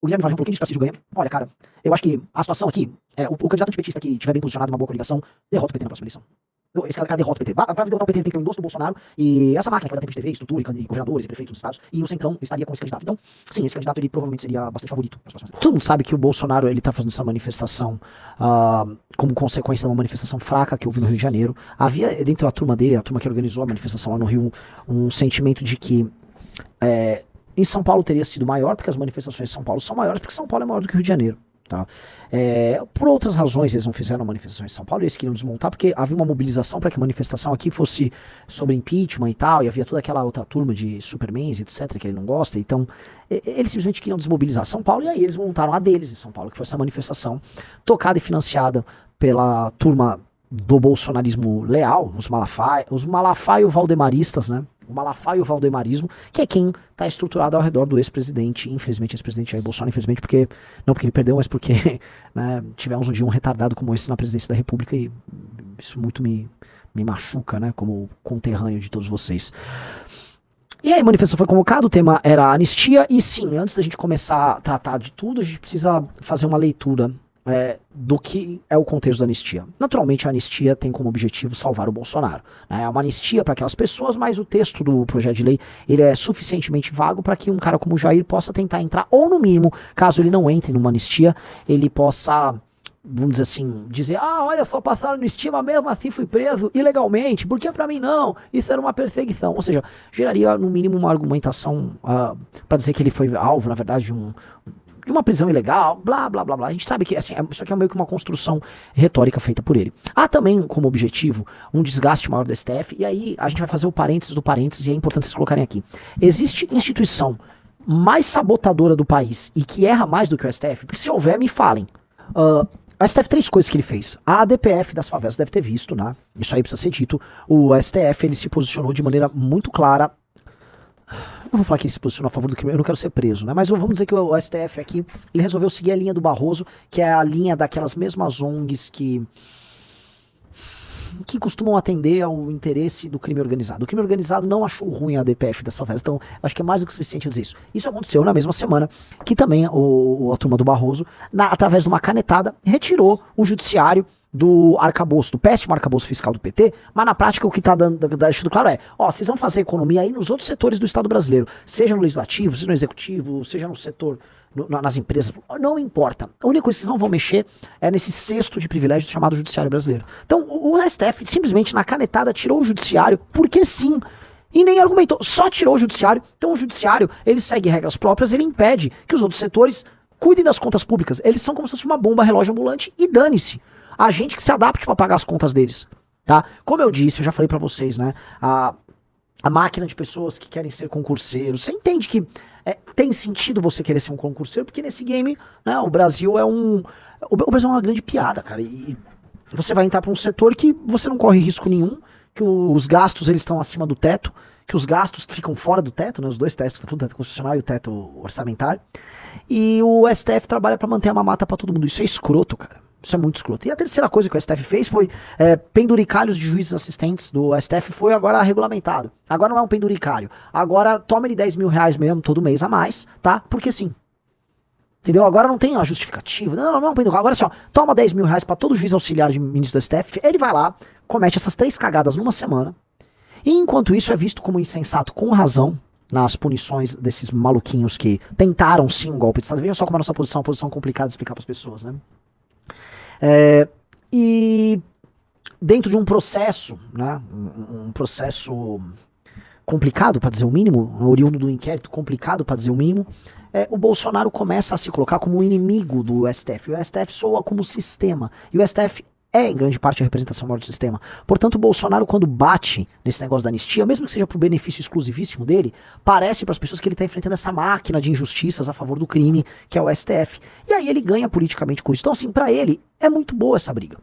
O Guilherme Varjão falou: quem diz que Tarcísio ganha? Olha, cara, eu acho que a situação aqui, o candidato antipetista que estiver bem posicionado, uma boa coligação, derrota o PT na próxima eleição. Esse cara derrota o PT. Pra derrotar o PT, ele tem que ter o endosso do Bolsonaro, e essa máquina que vai dar tempo de TV, estrutura, e governadores, e prefeitos dos estados, e o Centrão estaria com esse candidato. Então, sim, esse candidato, ele provavelmente seria bastante favorito nas próximas eleições. Todo mundo sabe que o Bolsonaro, ele tá fazendo essa manifestação como consequência de uma manifestação fraca que houve no Rio de Janeiro. Havia, dentro da turma dele, a turma que organizou a manifestação lá no Rio, um sentimento de que em São Paulo teria sido maior, porque as manifestações em São Paulo são maiores, porque São Paulo é maior do que o Rio de Janeiro. Tá? Por outras razões eles não fizeram manifestações em São Paulo, eles queriam desmontar porque havia uma mobilização para que a manifestação aqui fosse sobre impeachment e tal, e havia toda aquela outra turma de supermans, etc, que ele não gosta. Então eles simplesmente queriam desmobilizar São Paulo, e aí eles montaram a deles em São Paulo, que foi essa manifestação tocada e financiada pela turma do bolsonarismo leal, os malafaio-valdemaristas, né? O Malafaia e o Valdemarismo, que é quem está estruturado ao redor do ex-presidente, infelizmente, ex-presidente Jair Bolsonaro, infelizmente, não porque ele perdeu, mas porque né, tivemos um dia um retardado como esse na presidência da República, e isso muito me machuca, né, como conterrâneo de todos vocês. E aí a manifestação foi convocada, o tema era anistia, e sim, antes da gente começar a tratar de tudo, a gente precisa fazer uma leitura do que é o contexto da anistia. Naturalmente, a anistia tem como objetivo salvar o Bolsonaro. É uma anistia para aquelas pessoas, mas o texto do projeto de lei ele é suficientemente vago para que um cara como o Jair possa tentar entrar, ou no mínimo, caso ele não entre numa anistia, ele possa, vamos dizer assim, dizer: olha só, passaram anistia, mas mesmo assim fui preso ilegalmente, porque pra mim não, isso era uma perseguição. Ou seja, geraria no mínimo uma argumentação para dizer que ele foi alvo, na verdade, de uma prisão ilegal, blá, blá, blá, blá. A gente sabe que assim, isso aqui é meio que uma construção retórica feita por ele. Há também como objetivo um desgaste maior do STF, e aí a gente vai fazer o parênteses do parênteses, e é importante vocês colocarem aqui. Existe instituição mais sabotadora do país e que erra mais do que o STF? Porque se houver, me falem. O STF, 3 coisas que ele fez. A ADPF das favelas deve ter visto, né? Isso aí precisa ser dito. O STF, ele se posicionou de maneira muito clara. Não vou falar que ele se posicionou a favor do crime, eu não quero ser preso, né? Mas vamos dizer que o STF aqui, ele resolveu seguir a linha do Barroso, que é a linha daquelas mesmas ONGs que costumam atender ao interesse do crime organizado. O crime organizado não achou ruim a ADPF das favelas, então acho que é mais do que suficiente dizer isso. Isso aconteceu na mesma semana que também a turma do Barroso, através de uma canetada, retirou o judiciário do arcabouço, do péssimo arcabouço fiscal do PT, mas na prática o que está deixando claro é: vocês vão fazer economia aí nos outros setores do Estado brasileiro, seja no legislativo, seja no executivo, seja no setor, nas empresas, não importa. A única coisa que vocês não vão mexer é nesse cesto de privilégios chamado judiciário brasileiro. Então o STF simplesmente na canetada tirou o judiciário, porque sim, e nem argumentou, só tirou o judiciário. Então o judiciário, ele segue regras próprias, ele impede que os outros setores cuidem das contas públicas. Eles são como se fosse uma bomba relógio ambulante, e dane-se a gente que se adapte para pagar as contas deles, tá? Como eu disse, eu já falei para vocês, né? A máquina de pessoas que querem ser concurseiros, você entende que tem sentido você querer ser um concurseiro, porque nesse game, né, o Brasil é o Brasil é uma grande piada, cara, e você vai entrar para um setor que você não corre risco nenhum, que os gastos eles estão acima do teto, que os gastos ficam fora do teto, né, os dois tetos, o teto constitucional e o teto orçamentário, e o STF trabalha para manter a mamata para todo mundo. Isso é escroto, cara. Isso é muito escroto. E a terceira coisa que o STF fez foi penduricalhos de juízes assistentes do STF foi agora regulamentado. Agora não é um penduricalho. Agora toma ele 10 mil reais mesmo todo mês a mais, tá? Porque sim. Entendeu? Agora não tem uma justificativa. Não é um penduricalho. Agora assim, toma 10 mil reais pra todo juiz auxiliar de ministro do STF. Ele vai lá, comete essas 3 cagadas numa semana. E enquanto isso é visto como insensato, com razão, nas punições desses maluquinhos que tentaram sim um golpe de Estado. Vejam só como a nossa posição é uma posição complicada de explicar pras pessoas, né? E dentro de um processo, né, um processo complicado, para dizer o mínimo, oriundo do inquérito complicado, para dizer o mínimo, o Bolsonaro começa a se colocar como um inimigo do STF. O STF soa como sistema, e o STF é, em grande parte, a representação maior do sistema. Portanto, o Bolsonaro, quando bate nesse negócio da anistia, mesmo que seja pro benefício exclusivíssimo dele, parece para as pessoas que ele está enfrentando essa máquina de injustiças a favor do crime, que é o STF. E aí ele ganha politicamente com isso. Então, assim, para ele, é muito boa essa briga.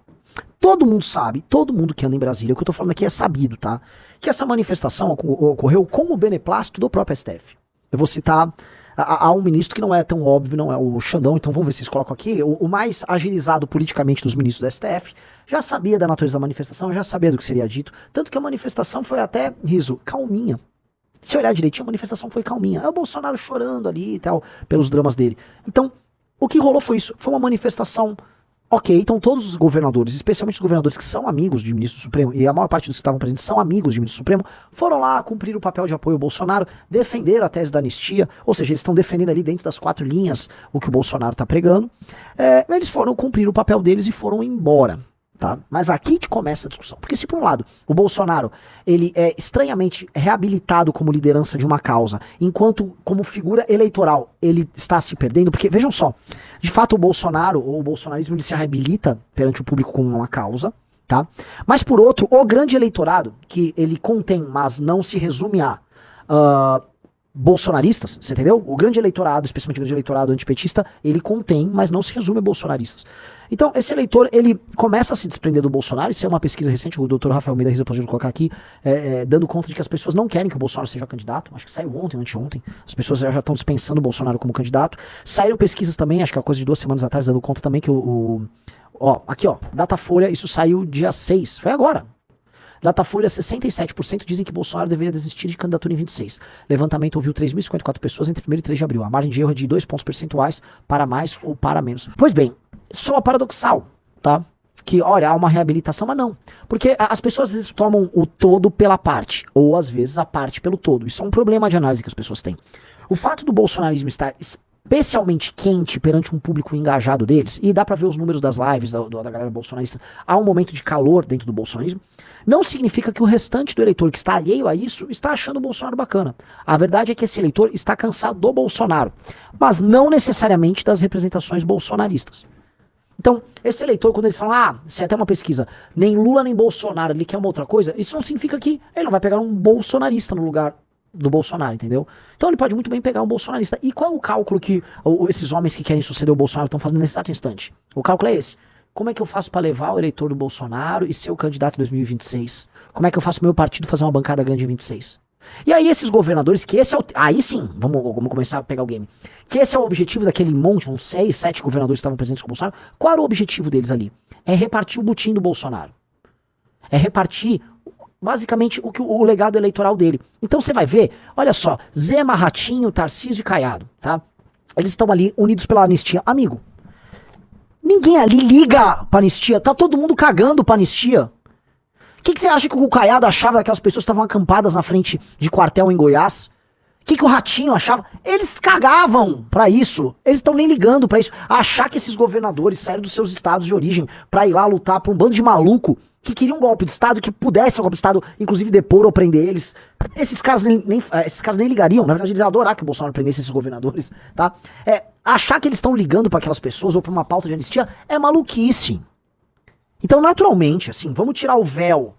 Todo mundo sabe, todo mundo que anda em Brasília, o que eu tô falando aqui é sabido, tá? Que essa manifestação ocorreu com o beneplácito do próprio STF. Eu vou citar... Há um ministro que não é tão óbvio, não é o Xandão, então vamos ver se vocês colocam aqui. O mais agilizado politicamente dos ministros do STF já sabia da natureza da manifestação, já sabia do que seria dito. Tanto que a manifestação foi até, riso, calminha. Se olhar direitinho, a manifestação foi calminha. É o Bolsonaro chorando ali e tal, pelos dramas dele. Então, o que rolou foi isso. Foi uma manifestação. Ok, então todos os governadores, especialmente os governadores que são amigos de ministro do Supremo, e a maior parte dos que estavam presentes são amigos de ministro do Supremo, foram lá cumprir o papel de apoio ao Bolsonaro, defender a tese da anistia, ou seja, eles estão defendendo ali dentro das 4 linhas o que o Bolsonaro está pregando. Eles foram cumprir o papel deles e foram embora. Tá? Mas aqui que começa a discussão. Porque se por um lado o Bolsonaro ele é estranhamente reabilitado como liderança de uma causa, enquanto como figura eleitoral ele está se perdendo, porque vejam só, de fato o Bolsonaro ou o bolsonarismo ele se reabilita perante o público como uma causa, tá? Mas por outro, o grande eleitorado que ele contém, mas não se resume a bolsonaristas, você entendeu? O grande eleitorado, especialmente o grande eleitorado antipetista, ele contém, mas não se resume a bolsonaristas. Então, esse eleitor, ele começa a se desprender do Bolsonaro. Isso é uma pesquisa recente, o Dr. Rafael Almeida Riza pode colocar aqui, dando conta de que as pessoas não querem que o Bolsonaro seja candidato. Acho que saiu ontem ou anteontem. As pessoas já estão dispensando o Bolsonaro como candidato. Saíram pesquisas também, acho que é coisa de 2 semanas atrás, dando conta também que aqui ó, Datafolha, isso saiu dia 6, foi agora. Datafolha, 67% dizem que Bolsonaro deveria desistir de candidatura em 26. Levantamento ouviu 3.054 pessoas entre 1º e 3 de abril. A margem de erro é de 2 pontos percentuais para mais ou para menos. Pois bem, soa paradoxal, tá? Que, olha, há uma reabilitação, mas não. Porque as pessoas às vezes tomam o todo pela parte, ou às vezes a parte pelo todo. Isso é um problema de análise que as pessoas têm. O fato do bolsonarismo estar especialmente quente perante um público engajado deles, e dá pra ver os números das lives da galera bolsonarista, há um momento de calor dentro do bolsonarismo, não significa que o restante do eleitor que está alheio a isso está achando o Bolsonaro bacana. A verdade é que esse eleitor está cansado do Bolsonaro, mas não necessariamente das representações bolsonaristas. Então, esse eleitor, quando eles falam, se é até uma pesquisa, nem Lula nem Bolsonaro, ele quer uma outra coisa, isso não significa que ele não vai pegar um bolsonarista no lugar do Bolsonaro, entendeu? Então ele pode muito bem pegar um bolsonarista. E qual é o cálculo que esses homens que querem suceder o Bolsonaro estão fazendo nesse exato instante? O cálculo é esse. Como é que eu faço para levar o eleitor do Bolsonaro e ser o candidato em 2026? Como é que eu faço meu partido fazer uma bancada grande em 26? E aí esses governadores, que esse é o... Aí sim, vamos começar a pegar o game. Que esse é o objetivo daquele monte, uns 6, 7 governadores que estavam presentes com o Bolsonaro. Qual era o objetivo deles ali? É repartir o butim do Bolsonaro. É repartir basicamente o legado eleitoral dele. Então você vai ver, olha só, Zema, Ratinho, Tarcísio e Caiado, tá? Eles estão ali unidos pela anistia. Amigo, ninguém ali liga pra anistia, tá todo mundo cagando pra anistia. O que você acha que o Caiado achava daquelas pessoas que estavam acampadas na frente de quartel em Goiás? O que o Ratinho achava? Eles cagavam pra isso. Eles estão nem ligando pra isso. Achar que esses governadores saíram dos seus estados de origem pra ir lá lutar pra um bando de maluco que queria um golpe de Estado, que pudesse um golpe de Estado, inclusive depor ou prender eles. Esses caras nem ligariam. Na verdade, eles iam adorar que o Bolsonaro prendesse esses governadores, tá? Achar que eles estão ligando pra aquelas pessoas ou pra uma pauta de anistia é maluquice. Então, naturalmente, assim, vamos tirar o véu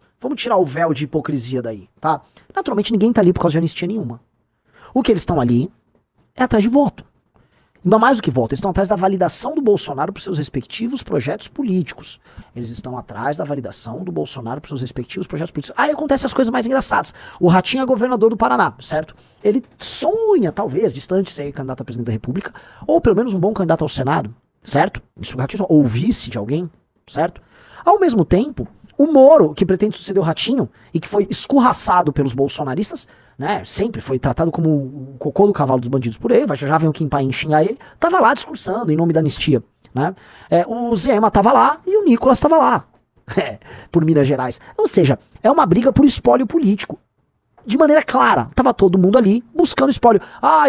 de hipocrisia daí, tá? Naturalmente, ninguém tá ali por causa de anistia nenhuma. O que eles estão ali é atrás de voto. Ainda mais do que voto, eles estão atrás da validação do Bolsonaro para seus respectivos projetos políticos. Eles estão atrás da validação do Bolsonaro para seus respectivos projetos políticos. Aí acontecem as coisas mais engraçadas. O Ratinho é governador do Paraná, certo? Ele sonha, talvez, distante, ser candidato a presidente da República, ou pelo menos um bom candidato ao Senado, certo? Isso o Ratinho, ou vice de alguém, certo? Ao mesmo tempo, o Moro, que pretende suceder o Ratinho e que foi escorraçado pelos bolsonaristas, né, sempre foi tratado como o cocô do cavalo dos bandidos por ele, já vem o Kim Paim xingar ele, tava lá discursando em nome da anistia, né? O Zema tava lá e o Nicolas tava lá, por Minas Gerais. Ou seja, é uma briga por espólio político. De maneira clara, tava todo mundo ali buscando espólio.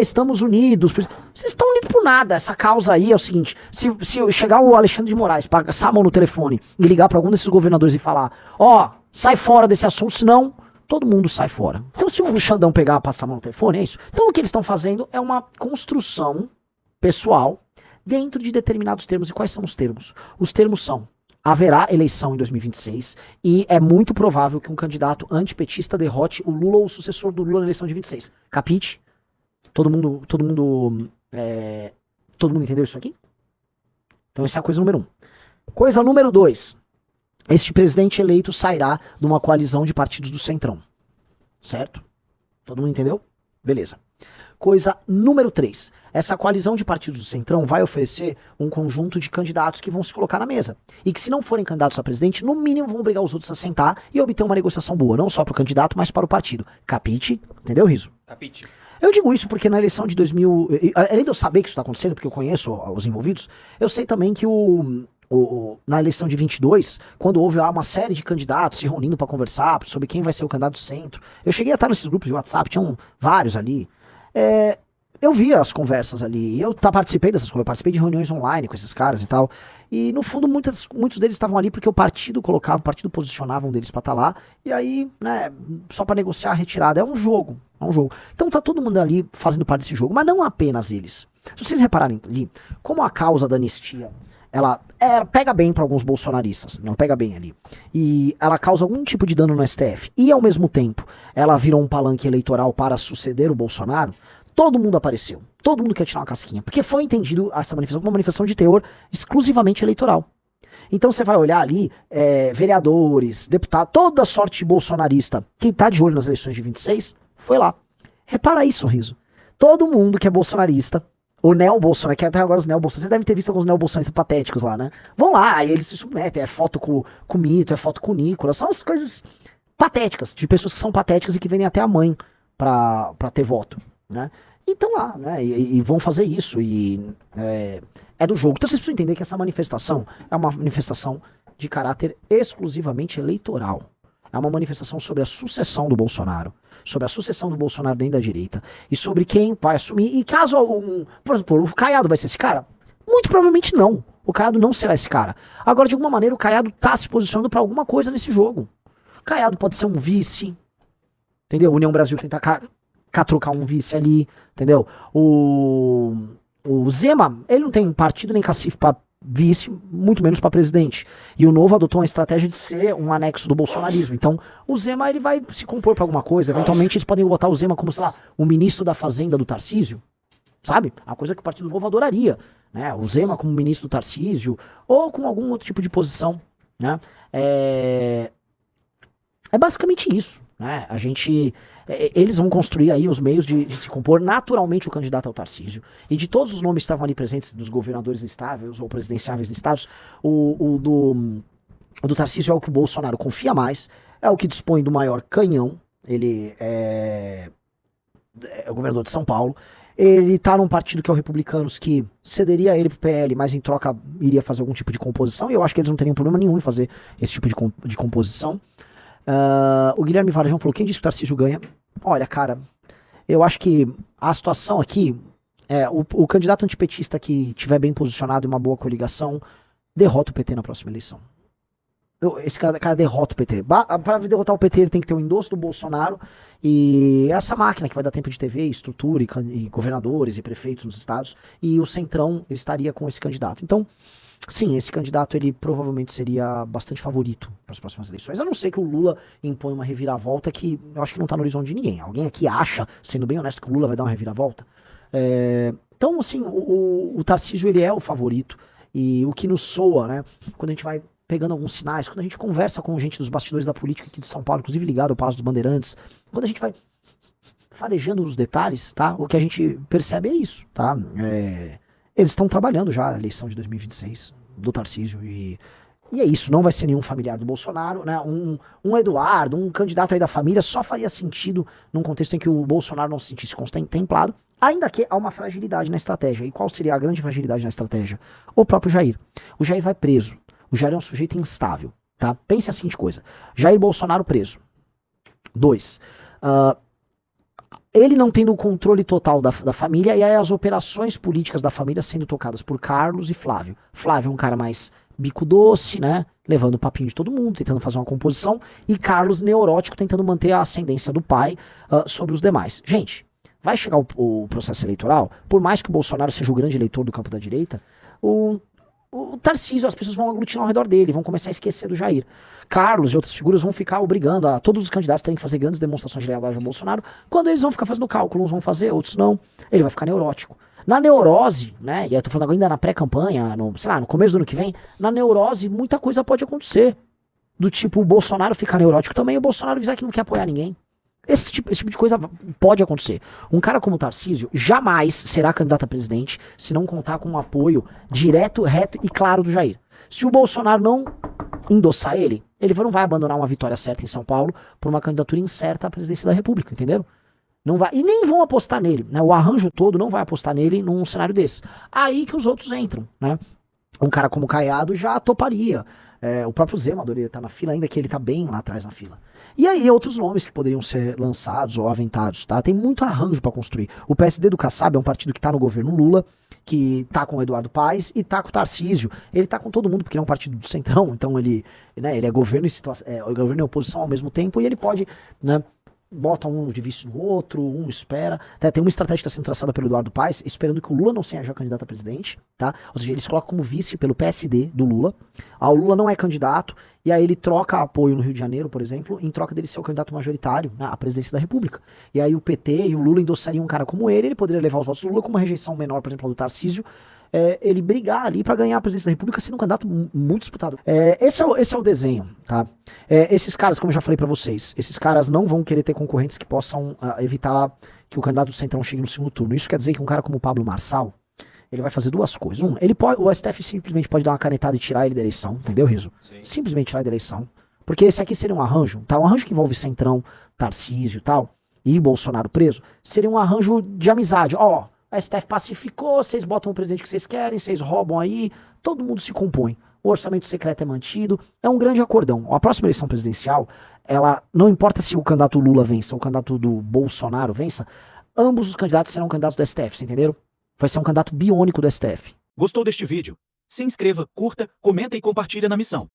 Estamos unidos. Vocês estão unidos por nada. Essa causa aí é o seguinte: se chegar o Alexandre de Moraes, passar a mão no telefone e ligar para algum desses governadores e falar: sai fora desse assunto, senão todo mundo sai fora. Então, se o Xandão pegar, passar a mão no telefone, é isso. Então, o que eles estão fazendo é uma construção pessoal dentro de determinados termos. E quais são os termos? Os termos são: haverá eleição em 2026 e é muito provável que um candidato antipetista derrote o Lula ou o sucessor do Lula na eleição de 26. Capite? Todo mundo entendeu isso aqui? Então essa é a coisa número 1. Coisa número 2. Este presidente eleito sairá de uma coalizão de partidos do Centrão. Certo? Todo mundo entendeu? Beleza. Coisa número 3. Essa coalizão de partidos do Centrão vai oferecer um conjunto de candidatos que vão se colocar na mesa. E que se não forem candidatos a presidente, no mínimo vão obrigar os outros a sentar e obter uma negociação boa. Não só para o candidato, mas para o partido. Capite? Entendeu, Riso? Capite. Eu digo isso porque na eleição de 2000... Além de eu saber que isso está acontecendo, porque eu conheço os envolvidos, eu sei também que na eleição de 22, quando houve uma série de candidatos se reunindo para conversar sobre quem vai ser o candidato do centro, eu cheguei a estar nesses grupos de WhatsApp, tinham vários ali. Eu vi as conversas ali, eu participei dessas conversas, participei de reuniões online com esses caras e tal, e no fundo muitos deles estavam ali porque o partido colocava, o partido posicionava um deles pra estar lá, e aí, né, só pra negociar a retirada, é um jogo. Então tá todo mundo ali fazendo parte desse jogo, mas não apenas eles. Se vocês repararem ali, como a causa da anistia, ela pega bem pra alguns bolsonaristas, não pega bem ali, e ela causa algum tipo de dano no STF, e ao mesmo tempo ela virou um palanque eleitoral para suceder o Bolsonaro, todo mundo apareceu, todo mundo quer tirar uma casquinha, porque foi entendido essa manifestação como uma manifestação de teor exclusivamente eleitoral. Então você vai olhar ali, vereadores, deputados, toda sorte de bolsonarista, quem tá de olho nas eleições de 26, foi lá. Repara isso, Riso. Todo mundo que é bolsonarista, o neo-bolsonarista, que até agora os neo-bolsonaristas, vocês devem ter visto alguns neo-bolsonaristas patéticos lá, né? Vão lá, aí eles se submetem, é foto com o Mito, é foto com o Nicolas, são as coisas patéticas, de pessoas que são patéticas e que vendem até a mãe pra ter voto, né? Então lá, né? E vão fazer isso, e é do jogo. Então vocês precisam entender que essa manifestação é uma manifestação de caráter exclusivamente eleitoral. É uma manifestação sobre a sucessão do Bolsonaro, sobre a sucessão do Bolsonaro dentro da direita, e sobre quem vai assumir. E caso por exemplo, o Caiado vai ser esse cara? Muito provavelmente não. O Caiado não será esse cara. Agora, de alguma maneira, o Caiado tá se posicionando pra alguma coisa nesse jogo. O Caiado pode ser um vice, entendeu? União Brasil tentar catrucar um vice ali, entendeu? O Zema, ele não tem partido nem cacife pra vice, muito menos para presidente. E o Novo adotou uma estratégia de ser um anexo do bolsonarismo. Então, o Zema, ele vai se compor para alguma coisa. Eventualmente, eles podem botar o Zema como, sei lá, o ministro da Fazenda do Tarcísio, sabe? A coisa que o Partido Novo adoraria, né? O Zema como ministro do Tarcísio, ou com algum outro tipo de posição, né? É basicamente isso, né? Eles vão construir aí os meios de se compor naturalmente o candidato ao Tarcísio. E de todos os nomes que estavam ali presentes, dos governadores listáveis ou presidenciáveis listados, o do Tarcísio é o que o Bolsonaro confia mais, é o que dispõe do maior canhão, ele é o governador de São Paulo, ele tá num partido que é o Republicanos, que cederia ele pro PL, mas em troca iria fazer algum tipo de composição, e eu acho que eles não teriam problema nenhum em fazer esse tipo de composição. O Guilherme Varejão falou: quem disse que o Tarcísio ganha? Olha, cara, eu acho que a situação aqui o candidato antipetista que tiver bem posicionado em uma boa coligação derrota o PT na próxima eleição. Esse cara derrota o PT. Para derrotar o PT, ele tem que ter o endosso do Bolsonaro e essa máquina que vai dar tempo de TV, estrutura e governadores e prefeitos nos estados, e o Centrão ele estaria com esse candidato. Então, sim, esse candidato ele provavelmente seria bastante favorito para as próximas eleições. A não ser que o Lula impõe uma reviravolta que eu acho que não está no horizonte de ninguém. Alguém aqui acha, sendo bem honesto, que o Lula vai dar uma reviravolta? Então, assim, o Tarcísio ele é o favorito, e o que nos soa, né, quando a gente vai pegando alguns sinais, quando a gente conversa com gente dos bastidores da política aqui de São Paulo, inclusive ligado ao Palácio dos Bandeirantes, quando a gente vai farejando os detalhes, tá, o que a gente percebe é isso, tá? Eles estão trabalhando já a eleição de 2026 do Tarcísio e é isso, não vai ser nenhum familiar do Bolsonaro, né? Um Eduardo, um candidato aí da família só faria sentido num contexto em que o Bolsonaro não se sentisse contemplado, ainda que há uma fragilidade na estratégia. E qual seria a grande fragilidade na estratégia? O próprio Jair. O Jair vai preso. O Jair é um sujeito instável, tá? Pense a seguinte coisa: Jair Bolsonaro preso. 2. Ele não tendo o controle total da família, e aí as operações políticas da família sendo tocadas por Carlos e Flávio. Flávio é um cara mais bico doce, né? Levando o papinho de todo mundo, tentando fazer uma composição, e Carlos neurótico, tentando manter a ascendência do pai sobre os demais. Gente, vai chegar o processo eleitoral, por mais que o Bolsonaro seja o grande eleitor do campo da direita, o Tarcísio, as pessoas vão aglutinar ao redor dele, vão começar a esquecer do Jair. Carlos e outras figuras vão ficar obrigando a todos os candidatos terem que fazer grandes demonstrações de lealdade ao Bolsonaro, quando eles vão ficar fazendo cálculo, uns vão fazer, outros não. Ele vai ficar neurótico. Na neurose, né, e eu tô falando ainda na pré-campanha, no começo do ano que vem, na neurose muita coisa pode acontecer. Do tipo, o Bolsonaro ficar neurótico também, o Bolsonaro avisar que não quer apoiar ninguém. Esse tipo de coisa pode acontecer. Um cara como o Tarcísio jamais será candidato a presidente se não contar com um apoio direto, reto e claro do Jair. Se o Bolsonaro não endossar ele não vai abandonar uma vitória certa em São Paulo por uma candidatura incerta à presidência da República, entenderam? Não vai, e nem vão apostar nele, né? O arranjo todo não vai apostar nele num cenário desse. Aí que os outros entram, né? Um cara como o Caiado já toparia. O próprio Zema, ele tá na fila, ainda que ele tá bem lá atrás na fila. E aí outros nomes que poderiam ser lançados ou aventados, tá? Tem muito arranjo pra construir. O PSD do Kassab é um partido que tá no governo Lula, que tá com o Eduardo Paes e tá com o Tarcísio. Ele tá com todo mundo porque ele é um partido do centrão, então ele é governo e governo e oposição ao mesmo tempo e ele pode, né? Bota um de vice no outro, um espera. Tem uma estratégia que está sendo traçada pelo Eduardo Paes, esperando que o Lula não seja candidato a presidente, tá? Ou seja, eles colocam como vice pelo PSD do Lula. O Lula não é candidato, e aí ele troca apoio no Rio de Janeiro, por exemplo, em troca dele ser o candidato majoritário, né, à presidência da República. E aí o PT e o Lula endossariam um cara como ele poderia levar os votos do Lula com uma rejeição menor, por exemplo, do Tarcísio, ele brigar ali para ganhar a presidência da República sendo um candidato muito disputado. Esse é o desenho, tá? Esses caras, como eu já falei para vocês, esses caras não vão querer ter concorrentes que possam evitar que o candidato do Centrão chegue no segundo turno. Isso quer dizer que um cara como o Pablo Marçal, ele vai fazer duas coisas. O STF simplesmente pode dar uma canetada e tirar ele da eleição, entendeu, Riso? Sim. Simplesmente tirar ele da eleição. Porque esse aqui seria um arranjo, tá? Um arranjo que envolve Centrão, Tarcísio e tal, e Bolsonaro preso, seria um arranjo de amizade. A STF pacificou, vocês botam o presidente que vocês querem, vocês roubam aí, todo mundo se compõe. O orçamento secreto é mantido, é um grande acordão. A próxima eleição presidencial, ela não importa se o candidato Lula vença ou o candidato do Bolsonaro vença, ambos os candidatos serão candidatos do STF, vocês entenderam? Vai ser um candidato biônico do STF. Gostou deste vídeo? Se inscreva, curta, comenta e compartilha na missão.